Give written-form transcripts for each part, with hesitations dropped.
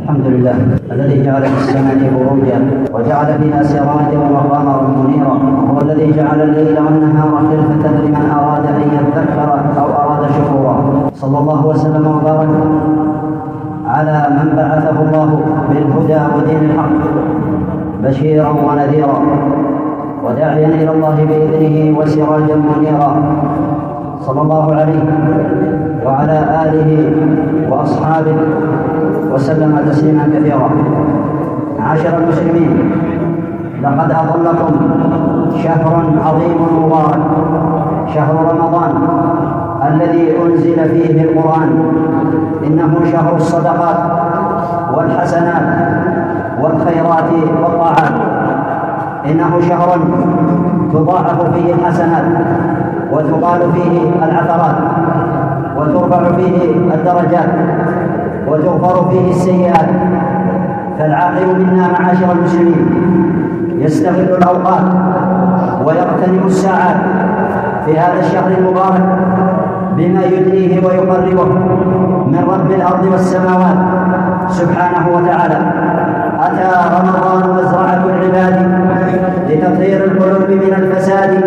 الحمد لله الذي جعل في السماء بروجا وجعل فيها سراجا وقمرا منيرا، وهو الذي جعل الليل والنهار خلفة لمن أراد أن يذكر أو أراد شكورا. صلى الله وسلم وبارك على من بعثه الله بالهدى ودين الحق بشيرا ونذيرا وداعيا إلى الله بإذنه وسراجا منيرا، صلى الله عليه وعلى آله وأصحابه وسلم تسليما كثيرا. معاشر المسلمين، لقد أظلكم شهر عظيم مبارك، شهر رمضان الذي أنزل فيه القرآن. إنه شهر الصدقات والحسنات والخيرات والطاعات، إنه شهر تضاعف فيه الحسنات وتقال فيه العثرات وترفع فيه الدرجات وتغفر فيه السيئات. فالعاقل منا معاشر المسلمين يستغل الأوقات ويغتنم الساعات في هذا الشهر المبارك بما يدنيه ويقربه من رب الأرض والسماوات سبحانه وتعالى. أتى رمضان مزرعة العباد لتطهير القلوب من الفساد،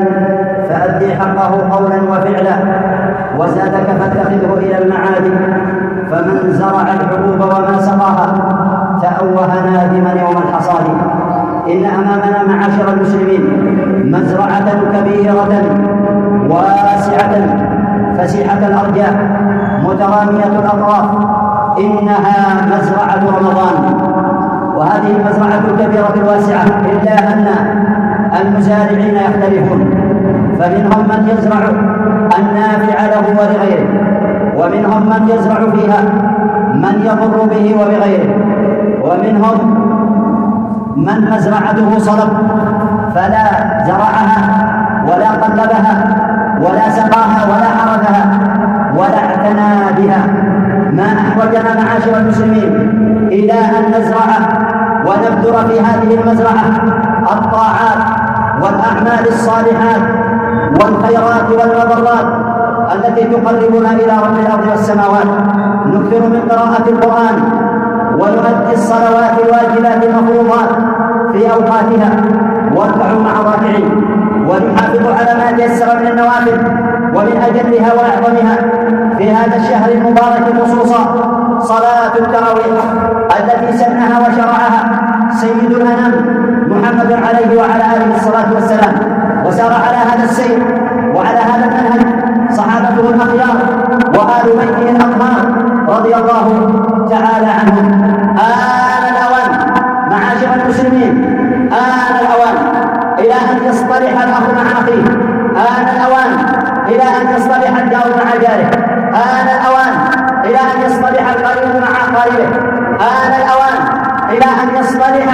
فأدي حقه قولا وفعلا، وزادك فاتخذه إلى المعاد. فمن زرع الحبوب وما سقاها تأوه نادما يوم الحصاد. إن أمامنا معاشر المسلمين مزرعة كبيرة واسعة فسيحة الأرجاء مترامية الأطراف، إنها مزرعة رمضان. وهذه المزرعة الكبيرة الواسعة إلا أن المزارعين يختلفون، فمنهم من يزرع النافع له ولغيره، ومنهم من يزرع فيها من يضر به وبغيره، ومنهم من مزرعته صلب فلا زرعها ولا قلبها ولا سقاها ولا حرثها ولا اعتنى بها. ما أحوجنا معاشر المسلمين إلى أن نزرع ونبذر في هذه المزرعة الطاعات والأعمال الصالحات والخيرات والمضرات التي تقربنا إلى رب الأرض والسماوات. نكثر من قراءة القرآن ونؤدي الصلوات الواجبات المفروضات في أوقاتها واركعوا مع الراكعين، ونحافظ على ما تيسر من النوافل، ومن أجلها وأعظمها في هذا الشهر المبارك خصوصا صلاة التراويح التي سنها وشرعها سيد الأنام محمد عليه وعلى آله الصلاة والسلام، وسار على هذا السير وعلى هذا المنهج صحابته الأخيار وآل بيته الأطهار رضي الله تعالى عنهم. آن الأوان معاشر المسلمين، آن الأوان إلى أن يصطلح الأخ مع أخيه، آن الأوان إلى أن يصطلح الجار مع جاره، آن الأوان إلى أن يصطلح القريب مع قريبه، آن الأوان إلى أن يصطلح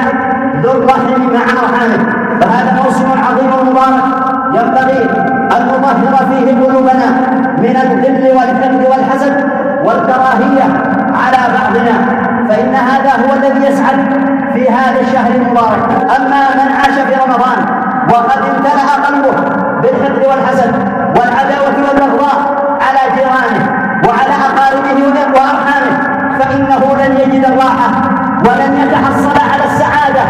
ذو الرحم مع أرحامه. فهذا موسم عظيم مبارك ينبغي أن نطهر فيه قلوبنا من الذل والحقد والحسد والكراهية على بعضنا، فإن هذا هو الذي يسعد في هذا الشهر المبارك. أما من عاش في رمضان وقد امتلأ قلبه بالحقد والحسد والعداوة والبغضاء على جيرانه وعلى أقاربه وأرحامه، فإنه لن يجد الراحة ولن يتحصل على السعادة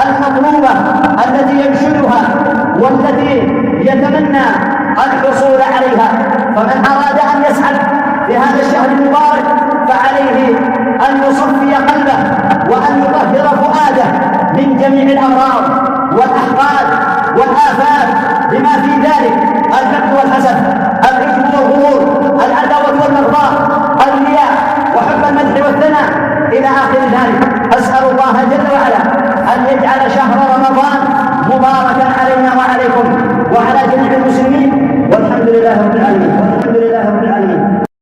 المطلوبة التي ينشدها والتي يتمنى الحصول عليها. فمن أراد أن يسعد في هذا الشهر المبارك فعليه أن يصفي قلبه وأن يطهر فؤاده من جميع الأمراض والأحقاد والآفات بما في ذلك الحقد والحسد، العجب والغرور، العداوة والبغضاء، الرياء وحب المدح والثناء إلى آخر ذلك. أسأل الله جل وعلا أن يجعل شهر رمضان